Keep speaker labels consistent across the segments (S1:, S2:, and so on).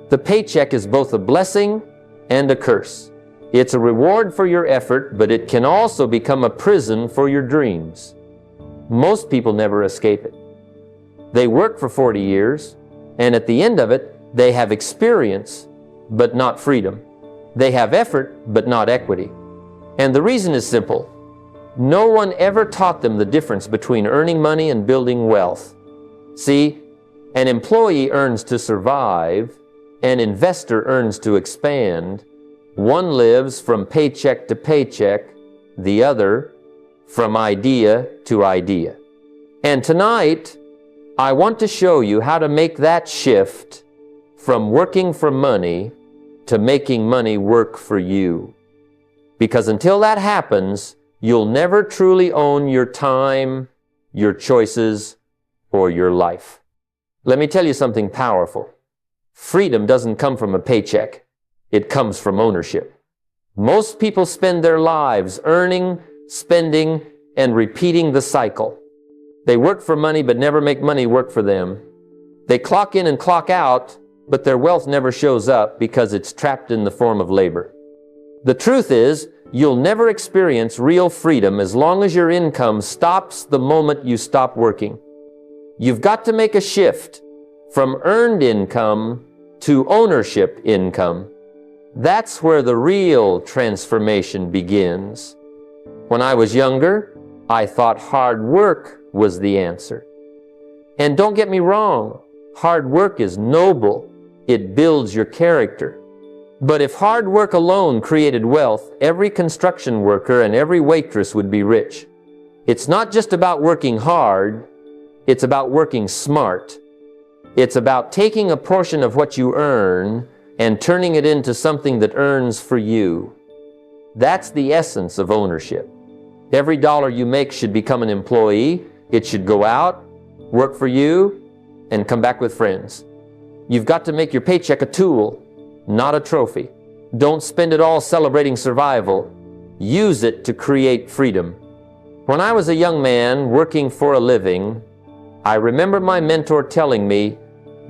S1: The paycheck is both a blessing and a curse. It's a reward for your effort, but it can also become a prison for your dreams. Most people never escape it. They work for 40 years, and at the end of it, they have experience, but not freedom. They have effort, but not equity. And the reason is simple. No one ever taught them the difference between earning money and building wealth. See, an employee earns to survive, an investor earns to expand. One lives from paycheck to paycheck, the other from idea to idea. And tonight, I want to show you how to make that shift from working for money to making money work for you. Because until that happens, you'll never truly own your time, your choices, or your life. Let me tell you something powerful. Freedom doesn't come from a paycheck. It comes from ownership. Most people spend their lives earning, spending, and repeating the cycle. They work for money but never make money work for them. They clock in and clock out, but their wealth never shows up because it's trapped in the form of labor. The truth is, you'll never experience real freedom as long as your income stops the moment you stop working. You've got to make a shift from earned income to ownership income. That's where the real transformation begins. When I was younger, I thought hard work was the answer. And don't get me wrong, hard work is noble. It builds your character. But if hard work alone created wealth, every construction worker and every waitress would be rich. It's not just about working hard, it's about working smart. It's about taking a portion of what you earn and turning it into something that earns for you. That's the essence of ownership. Every dollar you make should become an employee. It should go out, work for you, and come back with friends. You've got to make your paycheck a tool, not a trophy. Don't spend it all celebrating survival. Use it to create freedom. When I was a young man working for a living, I remember my mentor telling me,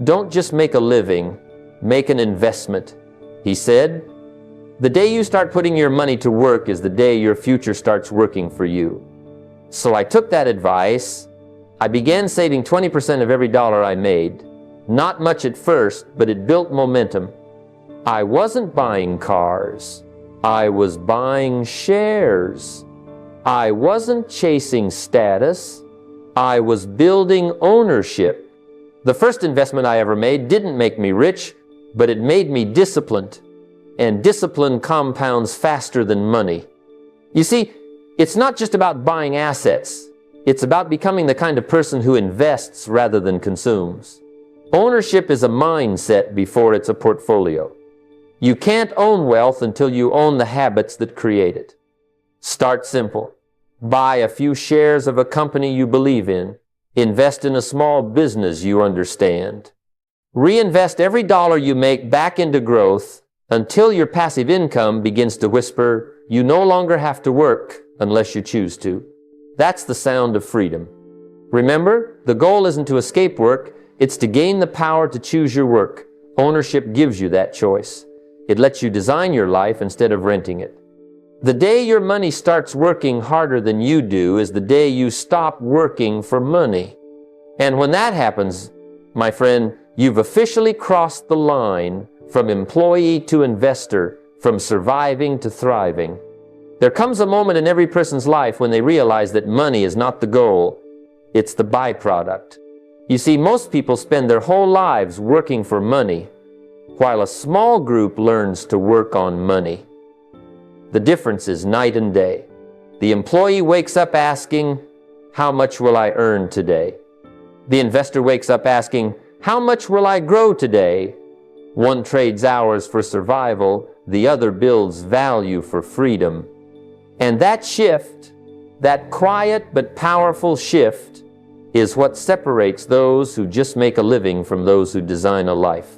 S1: "Don't just make a living, make an investment." He said, "The day you start putting your money to work is the day your future starts working for you." So I took that advice. I began saving 20% of every dollar I made. Not much at first, but it built momentum. I wasn't buying cars. I was buying shares. I wasn't chasing status. I was building ownership. The first investment I ever made didn't make me rich, but it made me disciplined. And discipline compounds faster than money. You see, it's not just about buying assets. It's about becoming the kind of person who invests rather than consumes. Ownership is a mindset before it's a portfolio. You can't own wealth until you own the habits that create it. Start simple. Buy a few shares of a company you believe in. Invest in a small business you understand. Reinvest every dollar you make back into growth until your passive income begins to whisper, "You no longer have to work unless you choose to." That's the sound of freedom. Remember, the goal isn't to escape work, it's to gain the power to choose your work. Ownership gives you that choice. It lets you design your life instead of renting it. The day your money starts working harder than you do is the day you stop working for money. And when that happens, my friend, you've officially crossed the line from employee to investor, from surviving to thriving. There comes a moment in every person's life when they realize that money is not the goal, it's the byproduct. You see, most people spend their whole lives working for money, while a small group learns to work on money. The difference is night and day. The employee wakes up asking, "How much will I earn today?" The investor wakes up asking, "How much will I grow today?" One trades hours for survival, the other builds value for freedom. And that shift, that quiet but powerful shift, is what separates those who just make a living from those who design a life.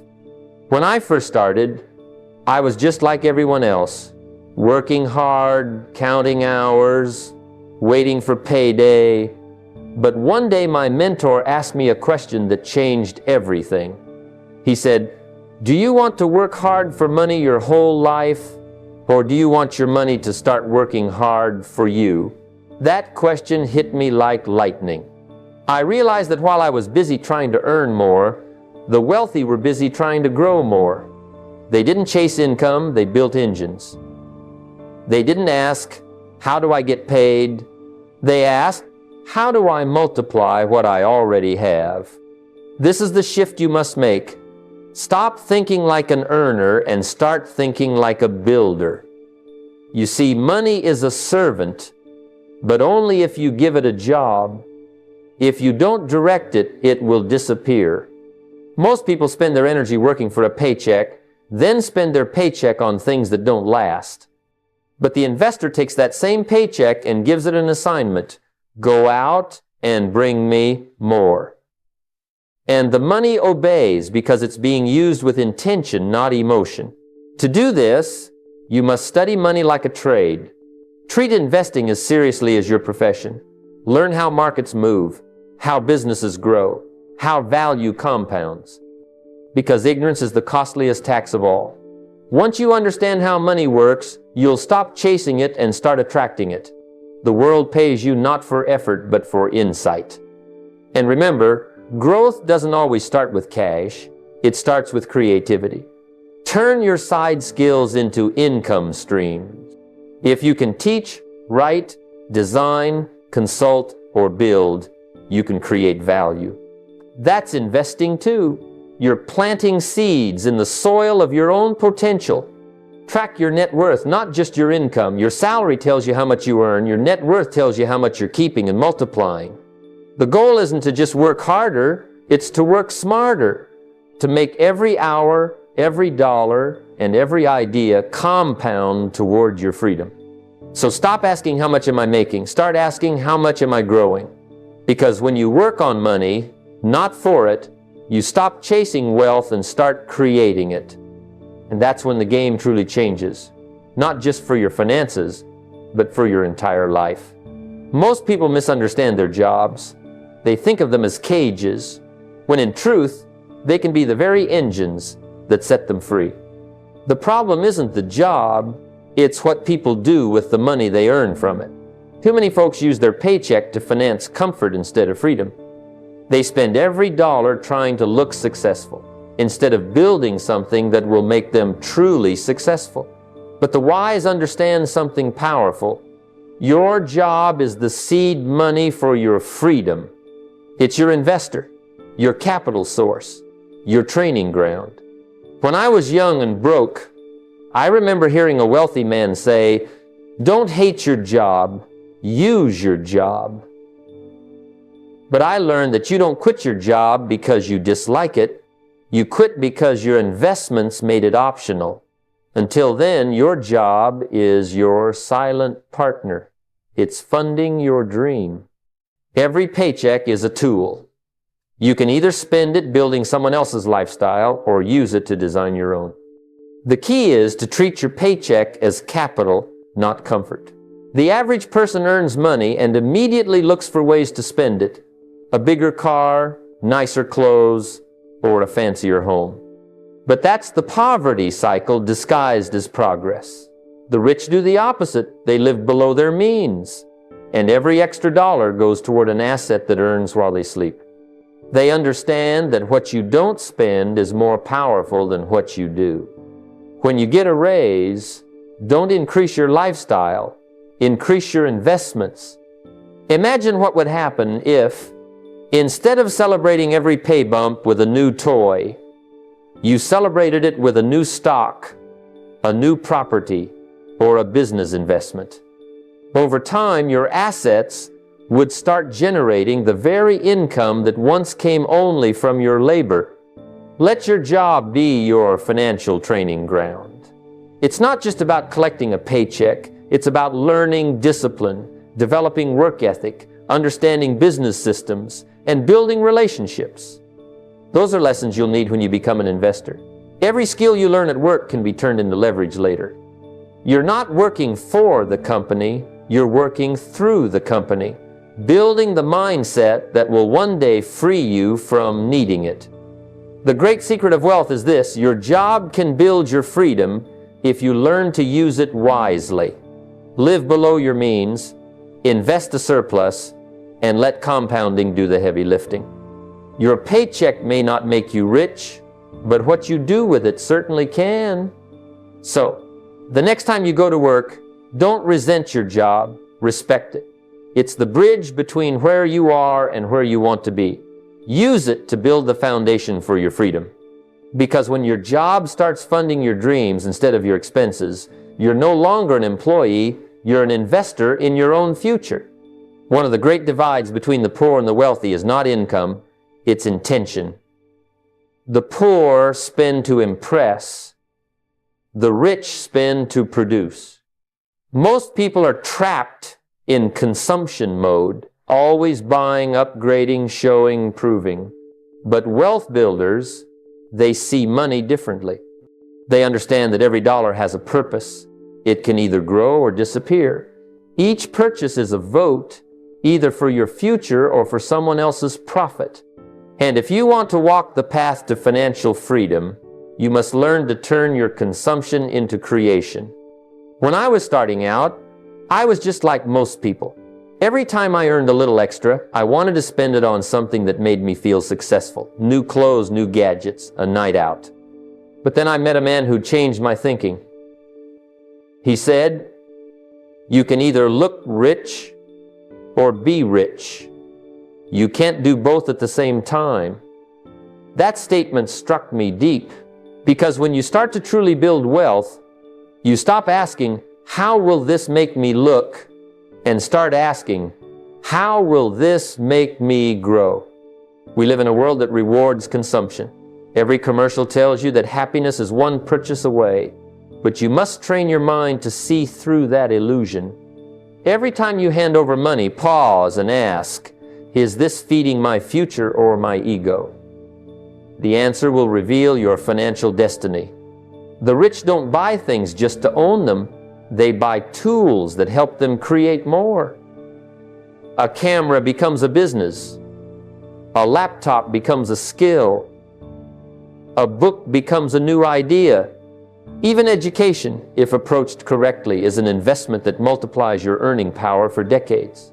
S1: When I first started, I was just like everyone else, working hard, counting hours, waiting for payday. But one day my mentor asked me a question that changed everything. He said, Do you want to work hard for money your whole life, or do you want your money to start working hard for you? That question hit me like lightning. I realized that while I was busy trying to earn more, the wealthy were busy trying to grow more. They didn't chase income, they built engines. They didn't ask, how do I get paid? They asked, how do I multiply what I already have? This is the shift you must make. Stop thinking like an earner and start thinking like a builder. You see, money is a servant, but only if you give it a job. If you don't direct it, it will disappear. Most people spend their energy working for a paycheck, then spend their paycheck on things that don't last. But the investor takes that same paycheck and gives it an assignment. Go out and bring me more. And the money obeys because it's being used with intention, not emotion. To do this, you must study money like a trade. Treat investing as seriously as your profession. Learn how markets move, how businesses grow, how value compounds. Because ignorance is the costliest tax of all. Once you understand how money works, you'll stop chasing it and start attracting it. The world pays you not for effort, but for insight. And remember, growth doesn't always start with cash. It starts with creativity. Turn your side skills into income streams. If you can teach, write, design, consult, or build, you can create value. That's investing too. You're planting seeds in the soil of your own potential. Track your net worth, not just your income. Your salary tells you how much you earn. Your net worth tells you how much you're keeping and multiplying. The goal isn't to just work harder, it's to work smarter, to make every hour, every dollar, and every idea compound toward your freedom. So stop asking, how much am I making? Start asking, how much am I growing? Because when you work on money, not for it, you stop chasing wealth and start creating it. And that's when the game truly changes. Not just for your finances, but for your entire life. Most people misunderstand their jobs. They think of them as cages, when in truth, they can be the very engines that set them free. The problem isn't the job, it's what people do with the money they earn from it. Too many folks use their paycheck to finance comfort instead of freedom. They spend every dollar trying to look successful, instead of building something that will make them truly successful. But the wise understand something powerful. Your job is the seed money for your freedom. It's your investor, your capital source, your training ground. When I was young and broke, I remember hearing a wealthy man say, "Don't hate your job, use your job." But I learned that you don't quit your job because you dislike it. You quit because your investments made it optional. Until then, your job is your silent partner. It's funding your dream. Every paycheck is a tool. You can either spend it building someone else's lifestyle or use it to design your own. The key is to treat your paycheck as capital, not comfort. The average person earns money and immediately looks for ways to spend it. A bigger car, nicer clothes, or a fancier home. But that's the poverty cycle disguised as progress. The rich do the opposite. They live below their means. And every extra dollar goes toward an asset that earns while they sleep. They understand that what you don't spend is more powerful than what you do. When you get a raise, don't increase your lifestyle, increase your investments. Imagine what would happen if, instead of celebrating every pay bump with a new toy, you celebrated it with a new stock, a new property, or a business investment. Over time, your assets would start generating the very income that once came only from your labor. Let your job be your financial training ground. It's not just about collecting a paycheck. It's about learning discipline, developing work ethic, understanding business systems, and building relationships. Those are lessons you'll need when you become an investor. Every skill you learn at work can be turned into leverage later. You're not working for the company, you're working through the company, building the mindset that will one day free you from needing it. The great secret of wealth is this: your job can build your freedom if you learn to use it wisely. Live below your means, invest a surplus, and let compounding do the heavy lifting. Your paycheck may not make you rich, but what you do with it certainly can. So, the next time you go to work, don't resent your job, respect it. It's the bridge between where you are and where you want to be. Use it to build the foundation for your freedom. Because when your job starts funding your dreams instead of your expenses, you're no longer an employee, you're an investor in your own future. One of the great divides between the poor and the wealthy is not income, it's intention. The poor spend to impress, the rich spend to produce. Most people are trapped in consumption mode, always buying, upgrading, showing, proving. But wealth builders, they see money differently. They understand that every dollar has a purpose. It can either grow or disappear. Each purchase is a vote, either for your future or for someone else's profit. And if you want to walk the path to financial freedom, you must learn to turn your consumption into creation. When I was starting out, I was just like most people. Every time I earned a little extra, I wanted to spend it on something that made me feel successful. New clothes, new gadgets, a night out. But then I met a man who changed my thinking. He said, "You can either look rich or be rich. You can't do both at the same time." That statement struck me deep, because when you start to truly build wealth, you stop asking, "How will this make me look?" and start asking, "How will this make me grow?" We live in a world that rewards consumption. Every commercial tells you that happiness is one purchase away, but you must train your mind to see through that illusion. Every time you hand over money, pause and ask, "Is this feeding my future or my ego?" The answer will reveal your financial destiny. The rich don't buy things just to own them. They buy tools that help them create more. A camera becomes a business. A laptop becomes a skill. A book becomes a new idea. Even education, if approached correctly, is an investment that multiplies your earning power for decades.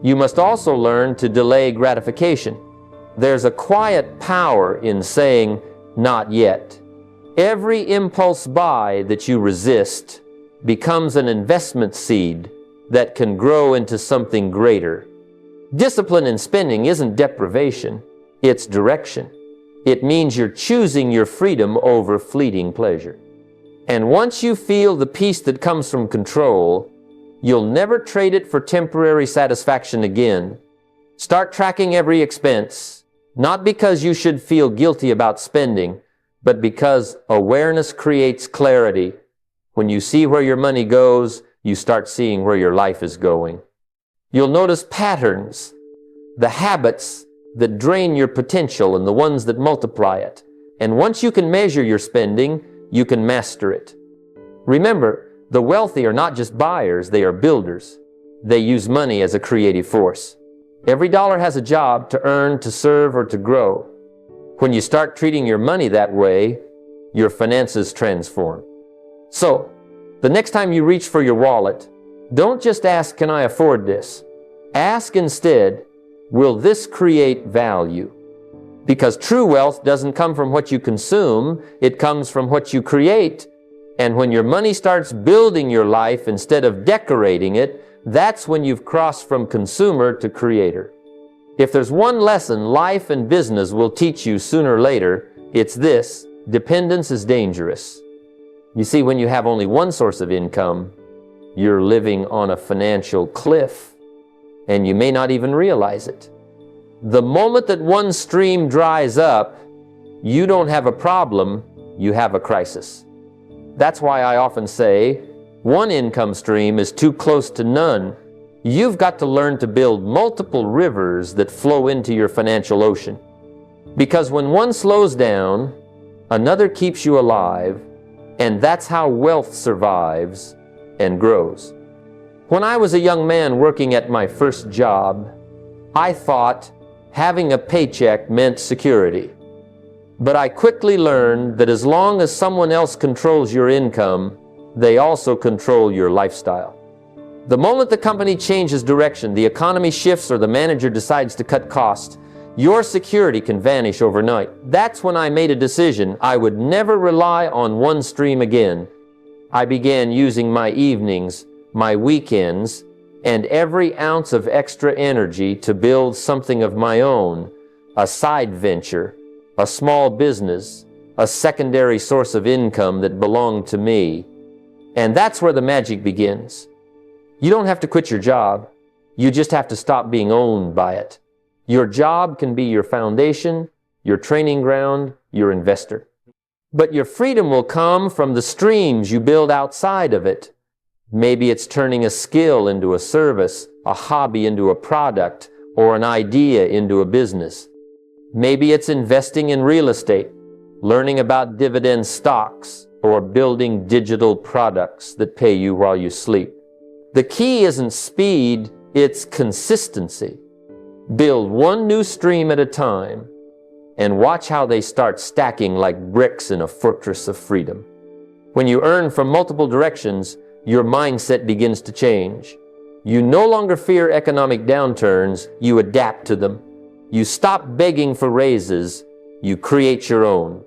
S1: You must also learn to delay gratification. There's a quiet power in saying, "Not yet." Every impulse buy that you resist becomes an investment seed that can grow into something greater. Discipline in spending isn't deprivation, it's direction. It means you're choosing your freedom over fleeting pleasure. And once you feel the peace that comes from control, you'll never trade it for temporary satisfaction again. Start tracking every expense, not because you should feel guilty about spending, but because awareness creates clarity. When you see where your money goes, you start seeing where your life is going. You'll notice patterns, the habits that drain your potential and the ones that multiply it. And once you can measure your spending, you can master it. Remember, the wealthy are not just buyers, they are builders. They use money as a creative force. Every dollar has a job to earn, to serve, or to grow. When you start treating your money that way, your finances transform. So, the next time you reach for your wallet, don't just ask, "Can I afford this?" Ask instead, "Will this create value?" Because true wealth doesn't come from what you consume, it comes from what you create. And when your money starts building your life instead of decorating it, that's when you've crossed from consumer to creator. If there's one lesson life and business will teach you sooner or later, it's this: dependence is dangerous. You see, when you have only one source of income, you're living on a financial cliff, and you may not even realize it. The moment that one stream dries up, you don't have a problem, you have a crisis. That's why I often say, one income stream is too close to none. You've got to learn to build multiple rivers that flow into your financial ocean. Because when one slows down, another keeps you alive, and that's how wealth survives and grows. When I was a young man working at my first job, I thought having a paycheck meant security. But I quickly learned that as long as someone else controls your income, they also control your lifestyle. The moment the company changes direction, the economy shifts, or the manager decides to cut costs, your security can vanish overnight. That's when I made a decision I would never rely on one stream again. I began using my evenings, my weekends, and every ounce of extra energy to build something of my own, a side venture, a small business, a secondary source of income that belonged to me. And that's where the magic begins. You don't have to quit your job. You just have to stop being owned by it. Your job can be your foundation, your training ground, your investor. But your freedom will come from the streams you build outside of it. Maybe it's turning a skill into a service, a hobby into a product, or an idea into a business. Maybe it's investing in real estate, learning about dividend stocks, or building digital products that pay you while you sleep. The key isn't speed, it's consistency. Build one new stream at a time and watch how they start stacking like bricks in a fortress of freedom. When you earn from multiple directions, your mindset begins to change. You no longer fear economic downturns, you adapt to them. You stop begging for raises, you create your own.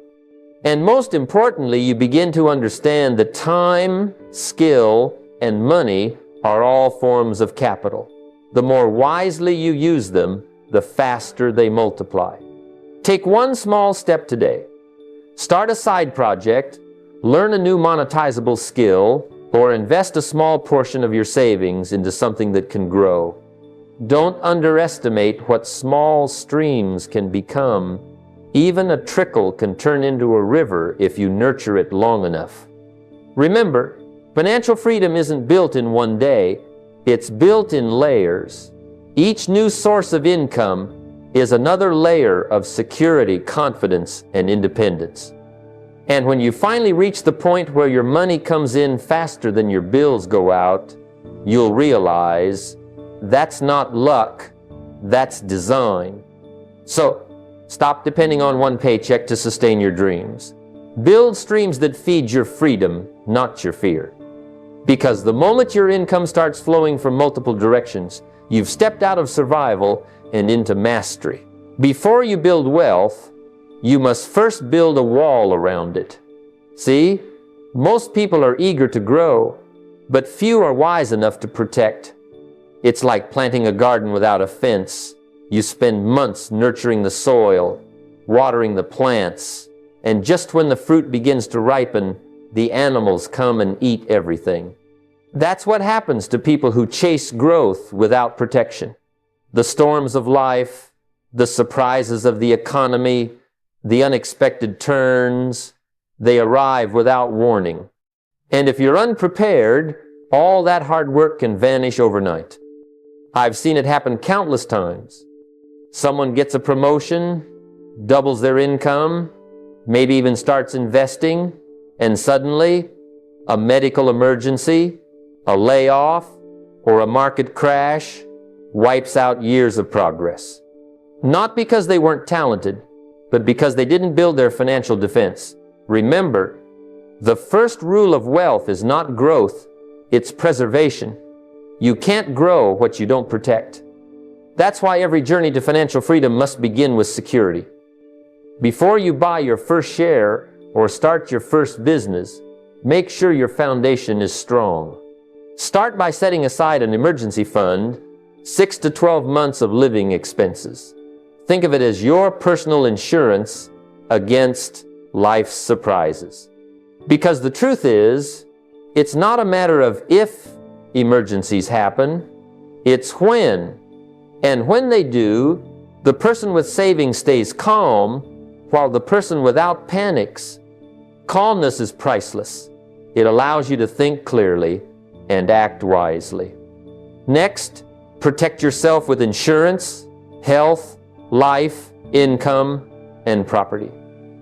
S1: And most importantly, you begin to understand that time, skill, and money are all forms of capital. The more wisely you use them, the faster they multiply. Take one small step today. Start a side project, learn a new monetizable skill, or invest a small portion of your savings into something that can grow. Don't underestimate what small streams can become. Even a trickle can turn into a river if you nurture it long enough. Remember, financial freedom isn't built in one day, it's built in layers. Each new source of income is another layer of security, confidence, and independence. And when you finally reach the point where your money comes in faster than your bills go out, you'll realize that's not luck, that's design. So, stop depending on one paycheck to sustain your dreams. Build streams that feed your freedom, not your fear. Because the moment your income starts flowing from multiple directions, you've stepped out of survival and into mastery. Before you build wealth, you must first build a wall around it. See, most people are eager to grow, but few are wise enough to protect. It's like planting a garden without a fence. You spend months nurturing the soil, watering the plants, and just when the fruit begins to ripen, the animals come and eat everything. That's what happens to people who chase growth without protection. The storms of life, the surprises of the economy, the unexpected turns, they arrive without warning. And if you're unprepared, all that hard work can vanish overnight. I've seen it happen countless times. Someone gets a promotion, doubles their income, maybe even starts investing, and suddenly a medical emergency, a layoff, or a market crash wipes out years of progress. Not because they weren't talented, but because they didn't build their financial defense. Remember, the first rule of wealth is not growth, it's preservation. You can't grow what you don't protect. That's why every journey to financial freedom must begin with security. Before you buy your first share or start your first business, make sure your foundation is strong. Start by setting aside an emergency fund, 6 to 12 months of living expenses. Think of it as your personal insurance against life's surprises. Because the truth is, it's not a matter of if emergencies happen, it's when. And when they do, the person with savings stays calm, while the person without panics. Calmness is priceless. It allows you to think clearly and act wisely. Next, protect yourself with insurance, health, life, income, and property.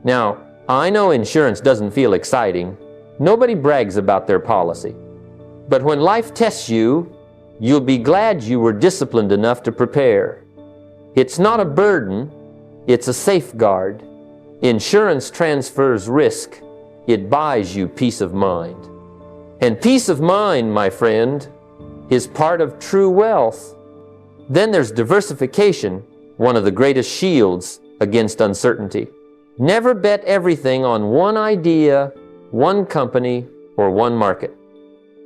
S1: Now, I know insurance doesn't feel exciting. Nobody brags about their policy. But when life tests you, you'll be glad you were disciplined enough to prepare. It's not a burden, it's a safeguard. Insurance transfers risk. It buys you peace of mind. And peace of mind, my friend, is part of true wealth. Then there's diversification, one of the greatest shields against uncertainty. Never bet everything on one idea, one company, or one market.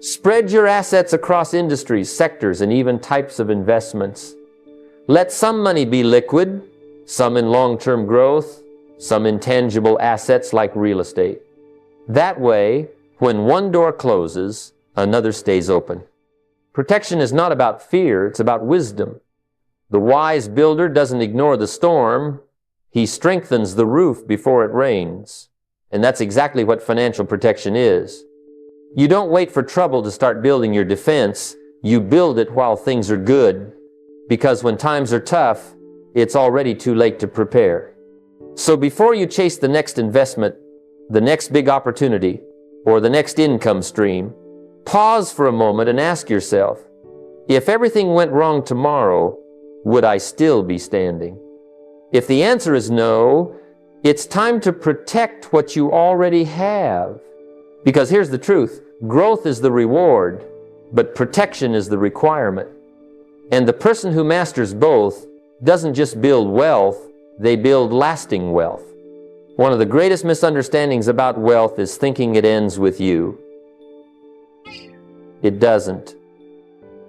S1: Spread your assets across industries, sectors, and even types of investments. Let some money be liquid, some in long-term growth, some in tangible assets like real estate. That way, when one door closes, another stays open. Protection is not about fear, it's about wisdom. The wise builder doesn't ignore the storm, he strengthens the roof before it rains. And that's exactly what financial protection is. You don't wait for trouble to start building your defense, you build it while things are good, because when times are tough, it's already too late to prepare. So before you chase the next investment, the next big opportunity, or the next income stream, pause for a moment and ask yourself, if everything went wrong tomorrow, would I still be standing? If the answer is no, it's time to protect what you already have. Because here's the truth, growth is the reward, but protection is the requirement. And the person who masters both doesn't just build wealth, they build lasting wealth. One of the greatest misunderstandings about wealth is thinking it ends with you. It doesn't.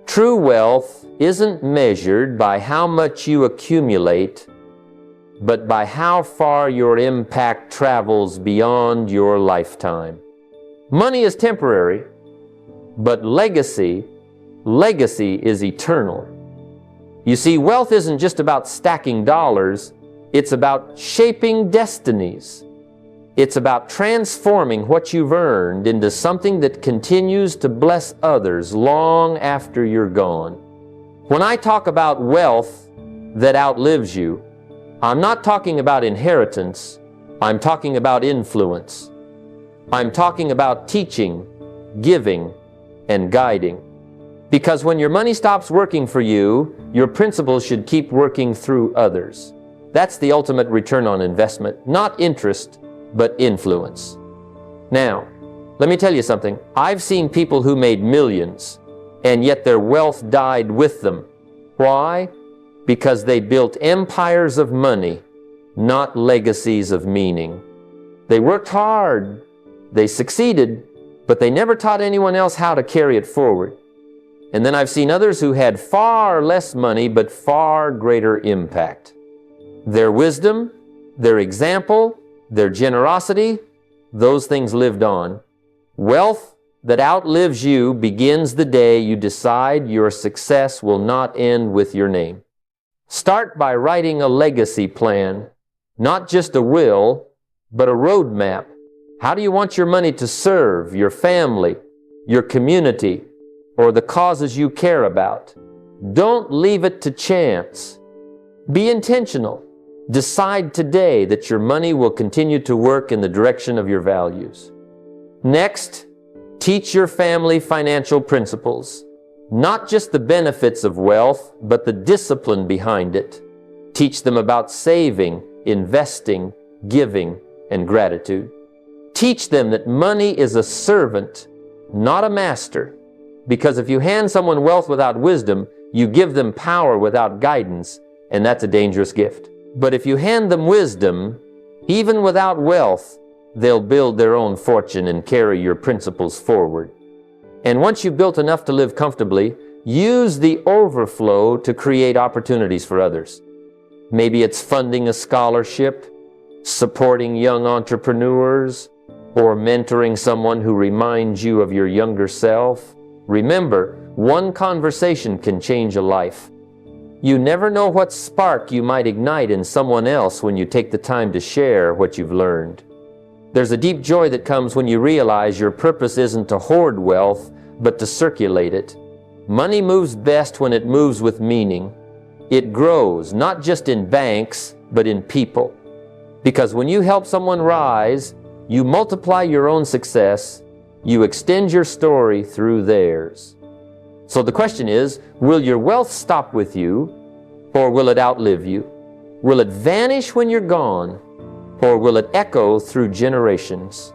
S1: True wealth isn't measured by how much you accumulate, but by how far your impact travels beyond your lifetime. Money is temporary, but legacy is eternal. You see, wealth isn't just about stacking dollars, it's about shaping destinies. It's about transforming what you've earned into something that continues to bless others long after you're gone. When I talk about wealth that outlives you, I'm not talking about inheritance, I'm talking about influence. I'm talking about teaching, giving, and guiding. Because when your money stops working for you, your principles should keep working through others. That's the ultimate return on investment, not interest, but influence. Now, let me tell you something. I've seen people who made millions, and yet their wealth died with them. Why? Because they built empires of money, not legacies of meaning. They worked hard, they succeeded, but they never taught anyone else how to carry it forward. And then I've seen others who had far less money, but far greater impact. Their wisdom, their example, their generosity, those things lived on. Wealth that outlives you begins the day you decide your success will not end with your name. Start by writing a legacy plan, not just a will, but a roadmap. How do you want your money to serve your family, your community, or the causes you care about? Don't leave it to chance. Be intentional. Decide today that your money will continue to work in the direction of your values. Next, teach your family financial principles. Not just the benefits of wealth, but the discipline behind it. Teach them about saving, investing, giving, and gratitude. Teach them that money is a servant, not a master. Because if you hand someone wealth without wisdom, you give them power without guidance, and that's a dangerous gift. But if you hand them wisdom, even without wealth, they'll build their own fortune and carry your principles forward. And once you've built enough to live comfortably, use the overflow to create opportunities for others. Maybe it's funding a scholarship, supporting young entrepreneurs, or mentoring someone who reminds you of your younger self. Remember, one conversation can change a life. You never know what spark you might ignite in someone else when you take the time to share what you've learned. There's a deep joy that comes when you realize your purpose isn't to hoard wealth, but to circulate it. Money moves best when it moves with meaning. It grows, not just in banks, but in people. Because when you help someone rise, you multiply your own success, you extend your story through theirs. So the question is, will your wealth stop with you, or will it outlive you? Will it vanish when you're gone, or will it echo through generations?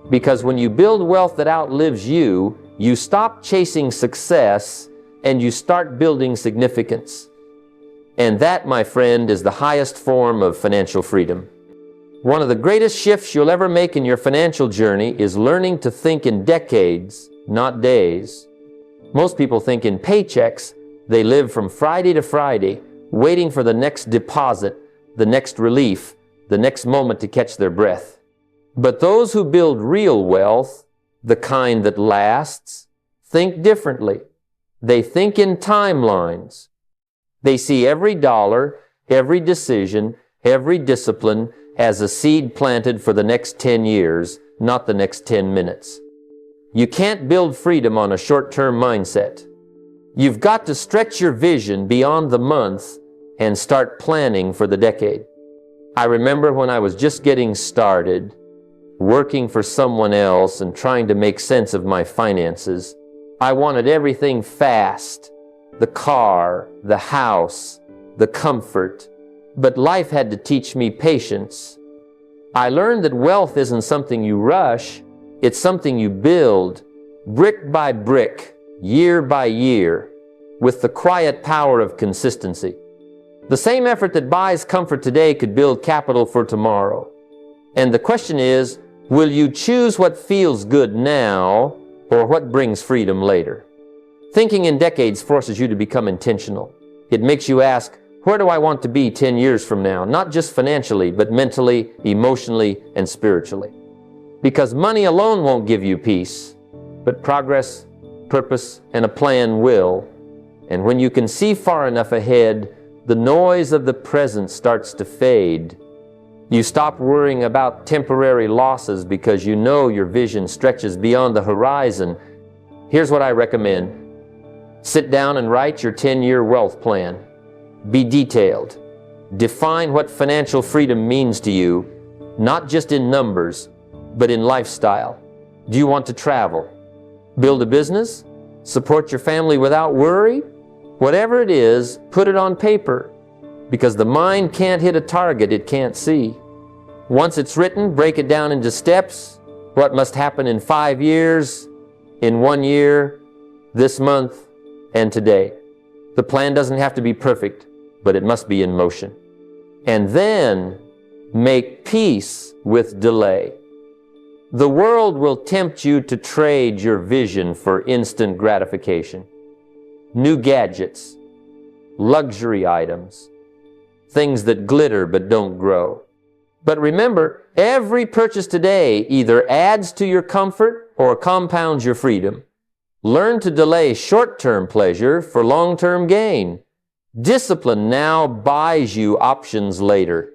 S1: Because when you build wealth that outlives you, you stop chasing success and you start building significance. And that, my friend, is the highest form of financial freedom. One of the greatest shifts you'll ever make in your financial journey is learning to think in decades, not days. Most people think in paychecks. They live from Friday to Friday, waiting for the next deposit, the next relief, the next moment to catch their breath. But those who build real wealth, the kind that lasts, think differently. They think in timelines. They see every dollar, every decision, every discipline as a seed planted for the next 10 years, not the next 10 minutes. You can't build freedom on a short-term mindset. You've got to stretch your vision beyond the month and start planning for the decade. I remember when I was just getting started, working for someone else and trying to make sense of my finances. I wanted everything fast, the car, the house, the comfort. But life had to teach me patience. I learned that wealth isn't something you rush, it's something you build, brick by brick, year by year, with the quiet power of consistency. The same effort that buys comfort today could build capital for tomorrow. And the question is, will you choose what feels good now or what brings freedom later? Thinking in decades forces you to become intentional. It makes you ask, where do I want to be 10 years from now? Not just financially, but mentally, emotionally, and spiritually. Because money alone won't give you peace, but progress, purpose, and a plan will. And when you can see far enough ahead, the noise of the present starts to fade. You stop worrying about temporary losses because you know your vision stretches beyond the horizon. Here's what I recommend. Sit down and write your 10-year wealth plan. Be detailed. Define what financial freedom means to you, not just in numbers, but in lifestyle. Do you want to travel? Build a business? Support your family without worry? Whatever it is, put it on paper, because the mind can't hit a target it can't see. Once it's written, break it down into steps. What must happen in 5 years, in 1 year, this month, and today. The plan doesn't have to be perfect, but it must be in motion. And then make peace with delay. The world will tempt you to trade your vision for instant gratification. New gadgets, luxury items, things that glitter but don't grow. But remember, every purchase today either adds to your comfort or compounds your freedom. Learn to delay short-term pleasure for long-term gain. Discipline now buys you options later.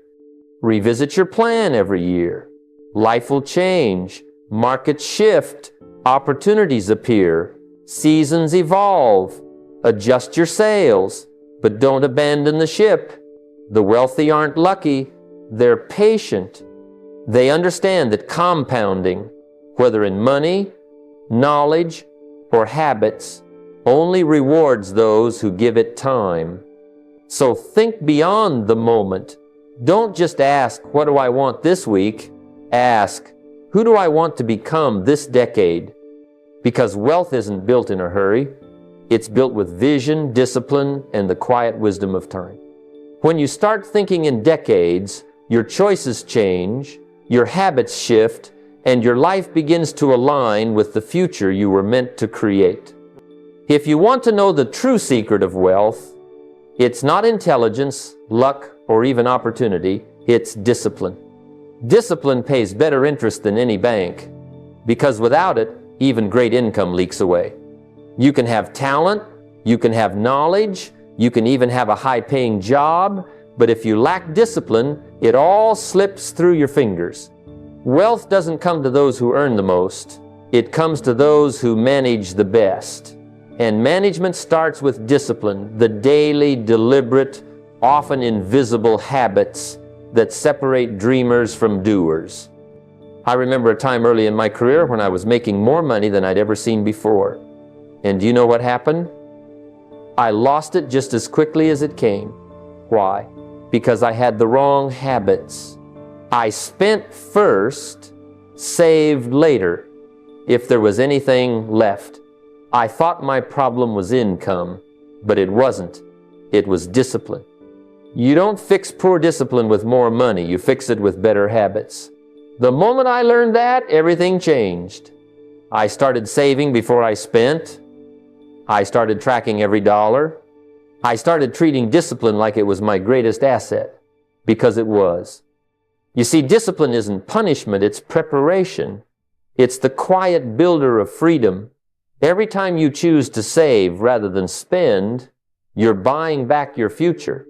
S1: Revisit your plan every year. Life will change, markets shift, opportunities appear, seasons evolve. Adjust your sails, but don't abandon the ship. The wealthy aren't lucky, they're patient. They understand that compounding, whether in money, knowledge, or habits, only rewards those who give it time. So think beyond the moment. Don't just ask, what do I want this week? Ask, who do I want to become this decade? Because wealth isn't built in a hurry. It's built with vision, discipline, and the quiet wisdom of time. When you start thinking in decades, your choices change, your habits shift, and your life begins to align with the future you were meant to create. If you want to know the true secret of wealth, it's not intelligence, luck, or even opportunity, it's discipline. Discipline pays better interest than any bank, because without it, even great income leaks away. You can have talent, you can have knowledge, you can even have a high-paying job, but if you lack discipline, it all slips through your fingers. Wealth doesn't come to those who earn the most. It comes to those who manage the best. And management starts with discipline, the daily, deliberate, often invisible habits that separate dreamers from doers. I remember a time early in my career when I was making more money than I'd ever seen before. And do you know what happened? I lost it just as quickly as it came. Why? Because I had the wrong habits. I spent first, saved later, if there was anything left. I thought my problem was income, but it wasn't. It was discipline. You don't fix poor discipline with more money. You fix it with better habits. The moment I learned that, everything changed. I started saving before I spent. I started tracking every dollar. I started treating discipline like it was my greatest asset, because it was. You see, discipline isn't punishment, it's preparation. It's the quiet builder of freedom. Every time you choose to save rather than spend, you're buying back your future.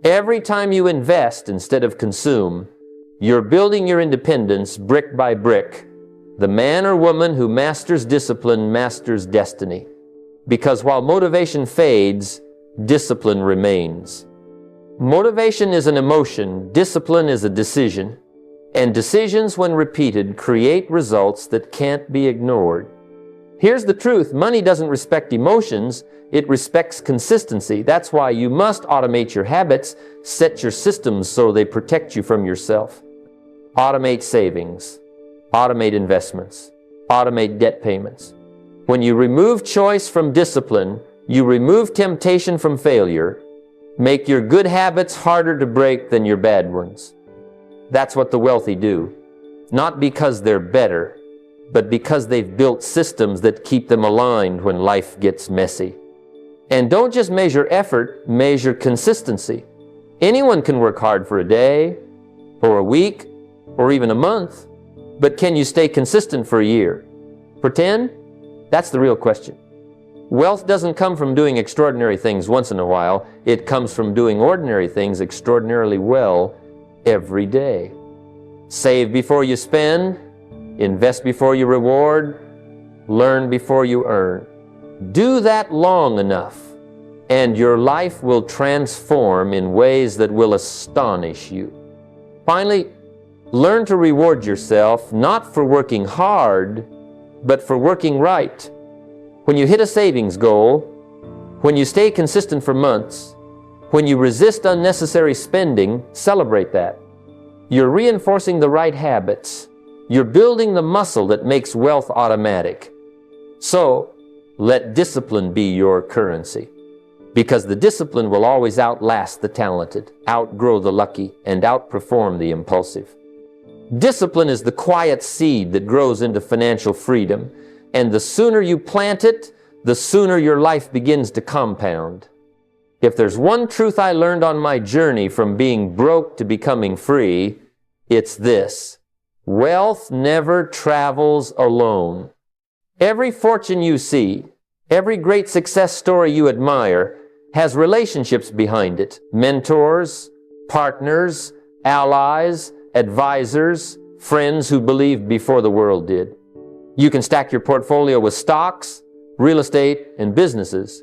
S1: Every time you invest instead of consume, you're building your independence brick by brick. The man or woman who masters discipline masters destiny. Because while motivation fades, discipline remains. Motivation is an emotion, discipline is a decision. And decisions, when repeated, create results that can't be ignored. Here's the truth, money doesn't respect emotions, it respects consistency. That's why you must automate your habits, set your systems so they protect you from yourself. Automate savings, automate investments, automate debt payments. When you remove choice from discipline, you remove temptation from failure, make your good habits harder to break than your bad ones. That's what the wealthy do, not because they're better, but because they've built systems that keep them aligned when life gets messy. And don't just measure effort, measure consistency. Anyone can work hard for a day, or a week, or even a month, but can you stay consistent for a year? For 10? That's the real question. Wealth doesn't come from doing extraordinary things once in a while. It comes from doing ordinary things extraordinarily well every day. Save before you spend, invest before you reward, learn before you earn. Do that long enough, and your life will transform in ways that will astonish you. Finally, learn to reward yourself, not for working hard, but for working right. When you hit a savings goal, when you stay consistent for months, when you resist unnecessary spending, celebrate that. You're reinforcing the right habits. You're building the muscle that makes wealth automatic. So, let discipline be your currency. Because the discipline will always outlast the talented, outgrow the lucky, and outperform the impulsive. Discipline is the quiet seed that grows into financial freedom. And the sooner you plant it, the sooner your life begins to compound. If there's one truth I learned on my journey from being broke to becoming free, it's this: wealth never travels alone. Every fortune you see, every great success story you admire, has relationships behind it. Mentors, partners, allies, advisors, friends who believed before the world did. You can stack your portfolio with stocks, real estate, and businesses,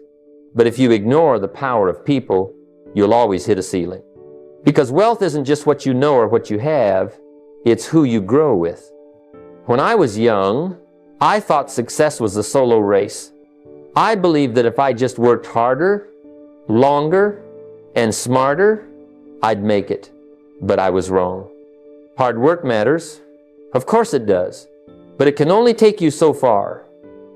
S1: but if you ignore the power of people, you'll always hit a ceiling. Because wealth isn't just what you know or what you have, it's who you grow with. When I was young, I thought success was a solo race. I believed that if I just worked harder, longer, and smarter, I'd make it. But I was wrong. Hard work matters. Of course it does. But it can only take you so far.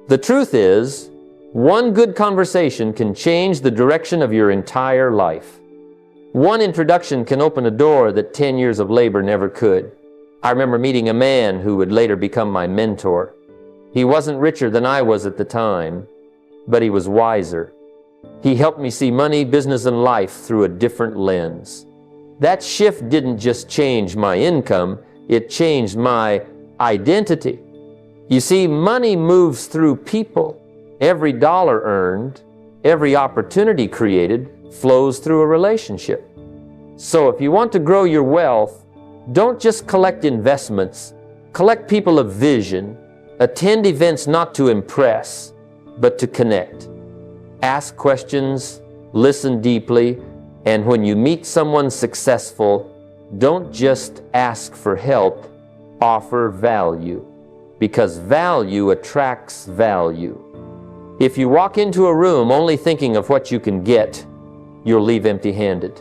S1: The truth is, one good conversation can change the direction of your entire life. One introduction can open a door that 10 years of labor never could. I remember meeting a man who would later become my mentor. He wasn't richer than I was at the time, but he was wiser. He helped me see money, business, and life through a different lens. That shift didn't just change my income, it changed my identity. You see, money moves through people. Every dollar earned, every opportunity created flows through a relationship. So if you want to grow your wealth, don't just collect investments. Collect people of vision. Attend events not to impress, but to connect. Ask questions, listen deeply, and when you meet someone successful, don't just ask for help, offer value. Because value attracts value. If you walk into a room only thinking of what you can get, you'll leave empty-handed.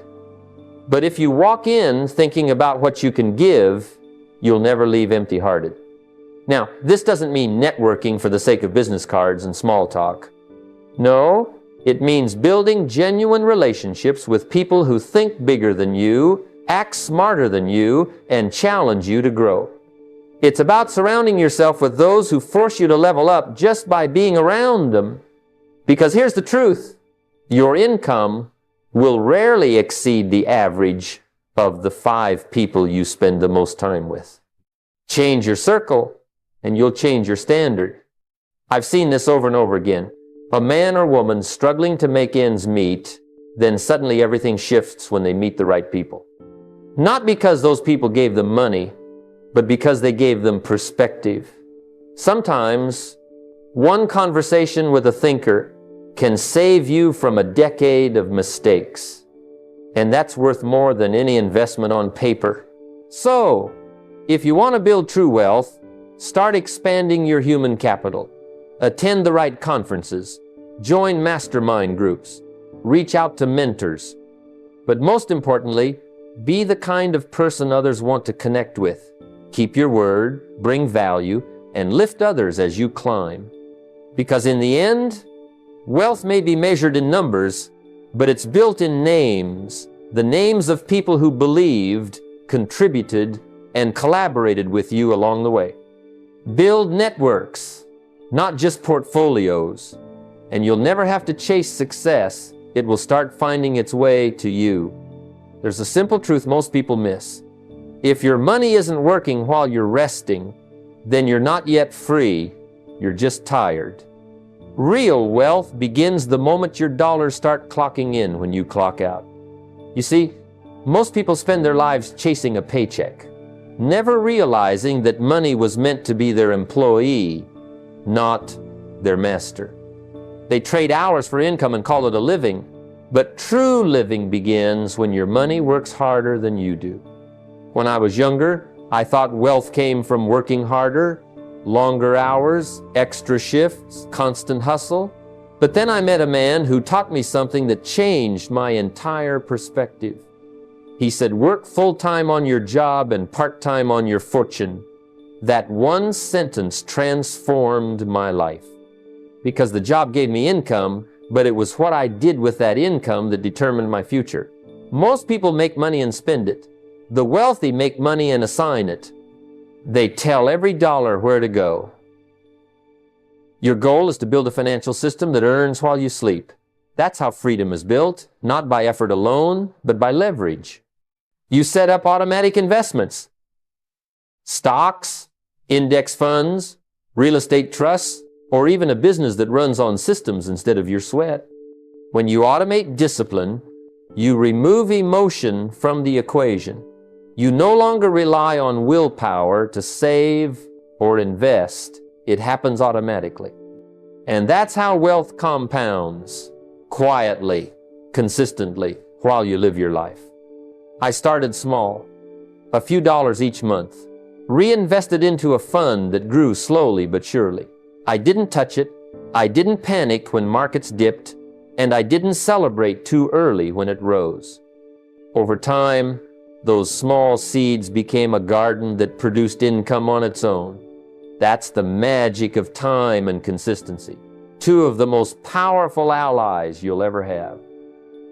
S1: But if you walk in thinking about what you can give, you'll never leave empty-hearted. Now, this doesn't mean networking for the sake of business cards and small talk. No, it means building genuine relationships with people who think bigger than you, act smarter than you, and challenge you to grow. It's about surrounding yourself with those who force you to level up just by being around them. Because here's the truth, your income will rarely exceed the average of the 5 people you spend the most time with. Change your circle, and you'll change your standard. I've seen this over and over again. A man or woman struggling to make ends meet, then suddenly everything shifts when they meet the right people. Not because those people gave them money, but because they gave them perspective. Sometimes, one conversation with a thinker can save you from a decade of mistakes. And that's worth more than any investment on paper. So, if you want to build true wealth, start expanding your human capital. Attend the right conferences. Join mastermind groups. Reach out to mentors. But most importantly, be the kind of person others want to connect with. Keep your word, bring value, and lift others as you climb. Because in the end, wealth may be measured in numbers, but it's built in names, the names of people who believed, contributed, and collaborated with you along the way. Build networks, not just portfolios, and you'll never have to chase success. It will start finding its way to you. There's a simple truth most people miss. If your money isn't working while you're resting, then you're not yet free, you're just tired. Real wealth begins the moment your dollars start clocking in when you clock out. You see, most people spend their lives chasing a paycheck, never realizing that money was meant to be their employee, not their master. They trade hours for income and call it a living, but true living begins when your money works harder than you do. When I was younger, I thought wealth came from working harder, longer hours, extra shifts, constant hustle. But then I met a man who taught me something that changed my entire perspective. He said, work full-time on your job and part-time on your fortune. That one sentence transformed my life. Because the job gave me income, but it was what I did with that income that determined my future. Most people make money and spend it. The wealthy make money and assign it. They tell every dollar where to go. Your goal is to build a financial system that earns while you sleep. That's how freedom is built, not by effort alone, but by leverage. You set up automatic investments, stocks, index funds, real estate trusts, or even a business that runs on systems instead of your sweat. When you automate discipline, you remove emotion from the equation. You no longer rely on willpower to save or invest. It happens automatically. And that's how wealth compounds, quietly, consistently, while you live your life. I started small, a few dollars each month, reinvested into a fund that grew slowly but surely. I didn't touch it, I didn't panic when markets dipped, and I didn't celebrate too early when it rose. Over time, those small seeds became a garden that produced income on its own. That's the magic of time and consistency. Two of the most powerful allies you'll ever have.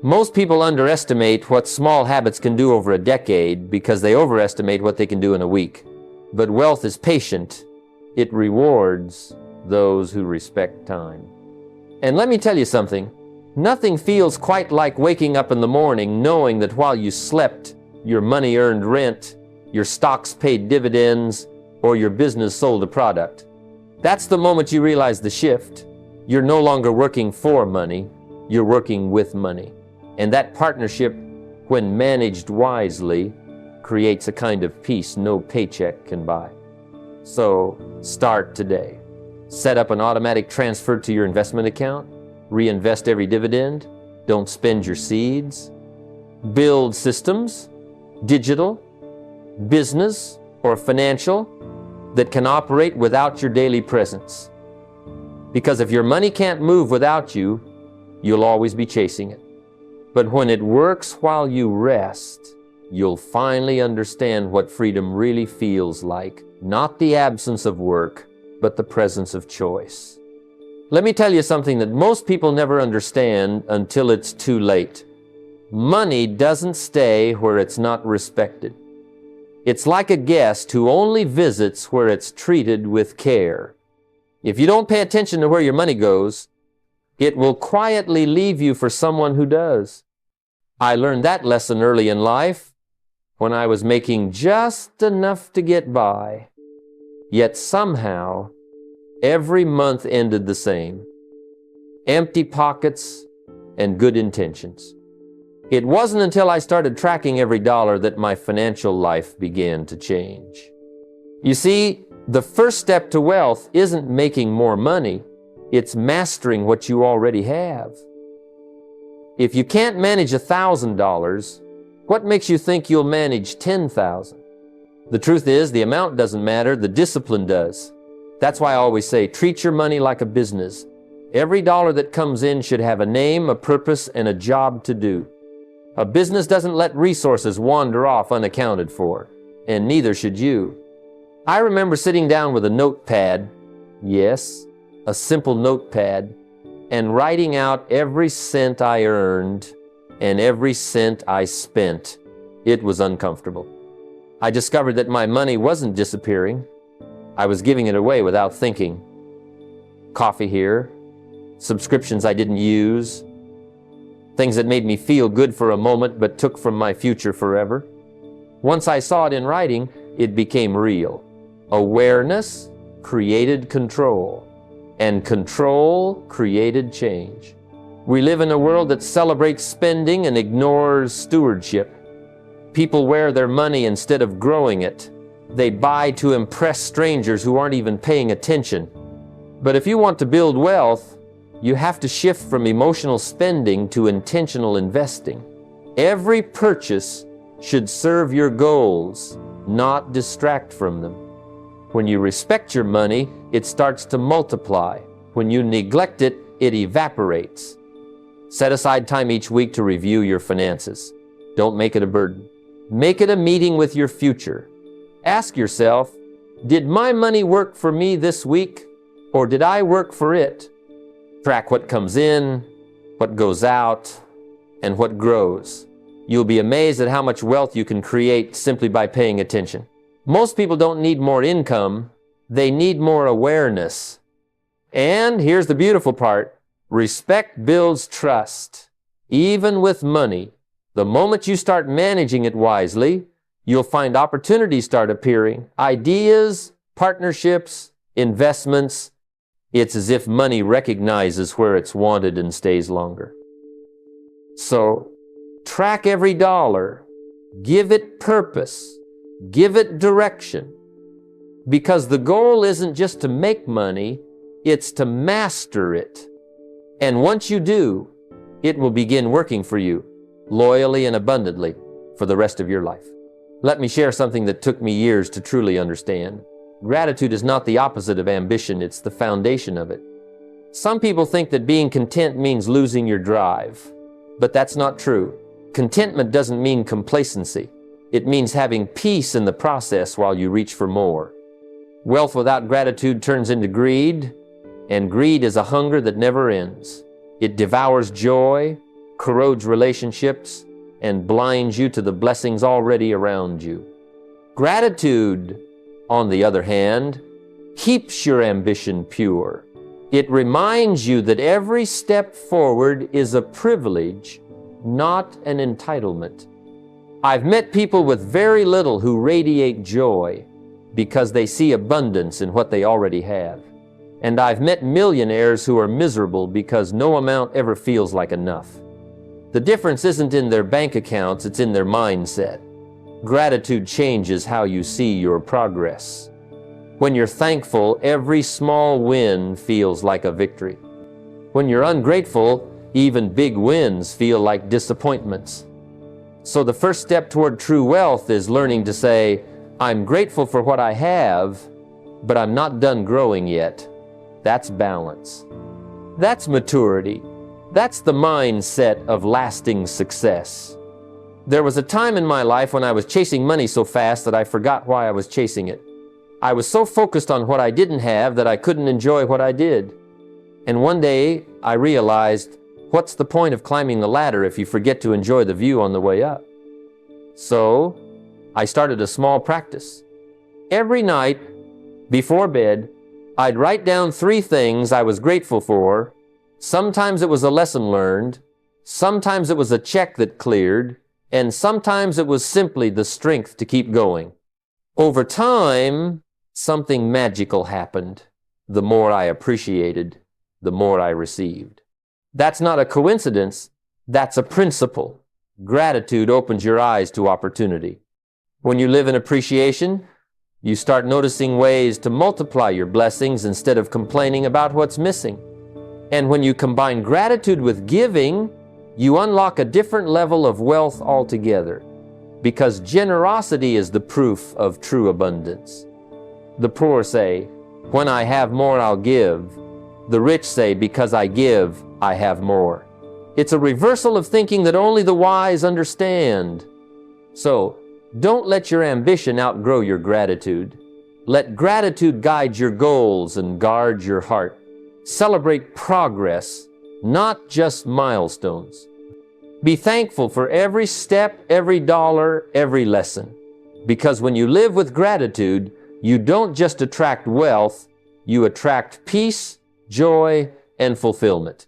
S1: Most people underestimate what small habits can do over a decade because they overestimate what they can do in a week. But wealth is patient. It rewards those who respect time. And let me tell you something. Nothing feels quite like waking up in the morning knowing that while you slept, your money earned rent, your stocks paid dividends, or your business sold a product. That's the moment you realize the shift. You're no longer working for money, you're working with money. And that partnership, when managed wisely, creates a kind of peace no paycheck can buy. So, start today. Set up an automatic transfer to your investment account. Reinvest every dividend. Don't spend your seeds. Build systems, digital, business, or financial, that can operate without your daily presence. Because if your money can't move without you, you'll always be chasing it. But when it works while you rest, you'll finally understand what freedom really feels like. Not the absence of work, but the presence of choice. Let me tell you something that most people never understand until it's too late. Money doesn't stay where it's not respected. It's like a guest who only visits where it's treated with care. If you don't pay attention to where your money goes, it will quietly leave you for someone who does. I learned that lesson early in life when I was making just enough to get by. Yet somehow, every month ended the same. Empty pockets and good intentions. It wasn't until I started tracking every dollar that my financial life began to change. You see, the first step to wealth isn't making more money, it's mastering what you already have. If you can't manage $1,000, what makes you think you'll manage 10,000? The truth is, the amount doesn't matter, the discipline does. That's why I always say, treat your money like a business. Every dollar that comes in should have a name, a purpose, and a job to do. A business doesn't let resources wander off unaccounted for, and neither should you. I remember sitting down with a notepad, yes, a simple notepad, and writing out every cent I earned and every cent I spent. It was uncomfortable. I discovered that my money wasn't disappearing. I was giving it away without thinking. Coffee here, subscriptions I didn't use, things that made me feel good for a moment but took from my future forever. Once I saw it in writing, it became real. Awareness created control, and control created change. We live in a world that celebrates spending and ignores stewardship. People wear their money instead of growing it. They buy to impress strangers who aren't even paying attention. But if you want to build wealth, you have to shift from emotional spending to intentional investing. Every purchase should serve your goals, not distract from them. When you respect your money, it starts to multiply. When you neglect it, it evaporates. Set aside time each week to review your finances. Don't make it a burden. Make it a meeting with your future. Ask yourself, did my money work for me this week, or did I work for it? Track what comes in, what goes out, and what grows. You'll be amazed at how much wealth you can create simply by paying attention. Most people don't need more income, they need more awareness. And here's the beautiful part, respect builds trust. Even with money, the moment you start managing it wisely, you'll find opportunities start appearing, ideas, partnerships, investments. It's as if money recognizes where it's wanted and stays longer. So, track every dollar, give it purpose, give it direction. Because the goal isn't just to make money, it's to master it. And once you do, it will begin working for you, loyally and abundantly, for the rest of your life. Let me share something that took me years to truly understand. Gratitude is not the opposite of ambition, it's the foundation of it. Some people think that being content means losing your drive, but that's not true. Contentment doesn't mean complacency. It means having peace in the process while you reach for more. Wealth without gratitude turns into greed, and greed is a hunger that never ends. It devours joy, corrodes relationships, and blinds you to the blessings already around you. Gratitude, on the other hand, keeps your ambition pure. It reminds you that every step forward is a privilege, not an entitlement. I've met people with very little who radiate joy because they see abundance in what they already have. And I've met millionaires who are miserable because no amount ever feels like enough. The difference isn't in their bank accounts, it's in their mindset. Gratitude changes how you see your progress. When you're thankful, every small win feels like a victory. When you're ungrateful, even big wins feel like disappointments. So the first step toward true wealth is learning to say, I'm grateful for what I have, but I'm not done growing yet. That's balance. That's maturity. That's the mindset of lasting success. There was a time in my life when I was chasing money so fast that I forgot why I was chasing it. I was so focused on what I didn't have that I couldn't enjoy what I did. And one day I realized, what's the point of climbing the ladder if you forget to enjoy the view on the way up? So I started a small practice. Every night before bed, I'd write down 3 things I was grateful for. Sometimes it was a lesson learned, sometimes it was a check that cleared, and sometimes it was simply the strength to keep going. Over time, something magical happened. The more I appreciated, the more I received. That's not a coincidence, that's a principle. Gratitude opens your eyes to opportunity. When you live in appreciation, you start noticing ways to multiply your blessings instead of complaining about what's missing. And when you combine gratitude with giving, you unlock a different level of wealth altogether, because generosity is the proof of true abundance. The poor say, "When I have more, I'll give." The rich say, "Because I give, I have more." It's a reversal of thinking that only the wise understand. So, don't let your ambition outgrow your gratitude. Let gratitude guide your goals and guard your heart. Celebrate progress, not just milestones. Be thankful for every step, every dollar, every lesson. Because when you live with gratitude, you don't just attract wealth, you attract peace, joy, and fulfillment.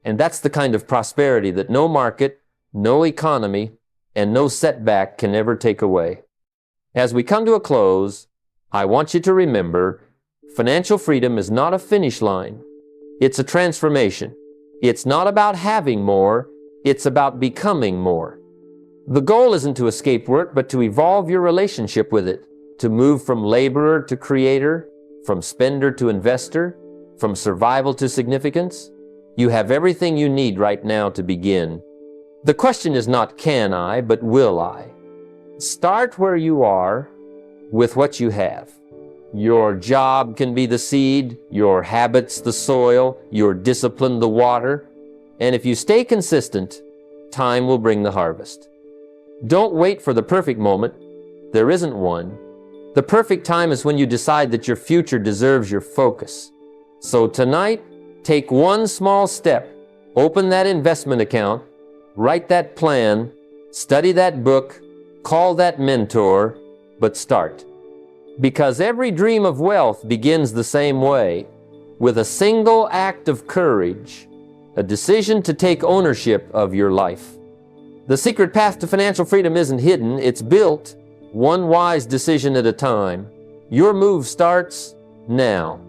S1: And that's the kind of prosperity that no market, no economy, and no setback can ever take away. As we come to a close, I want you to remember, financial freedom is not a finish line. It's a transformation. It's not about having more, it's about becoming more. The goal isn't to escape work, but to evolve your relationship with it, to move from laborer to creator, from spender to investor, from survival to significance. You have everything you need right now to begin. The question is not can I, but will I? Start where you are with what you have. Your job can be the seed, your habits the soil, your discipline the water. And if you stay consistent, time will bring the harvest. Don't wait for the perfect moment. There isn't one. The perfect time is when you decide that your future deserves your focus. So tonight, take one small step. Open that investment account, write that plan, study that book, call that mentor, but start. Because every dream of wealth begins the same way, with a single act of courage, a decision to take ownership of your life. The secret path to financial freedom isn't hidden, it's built, one wise decision at a time. Your move starts now.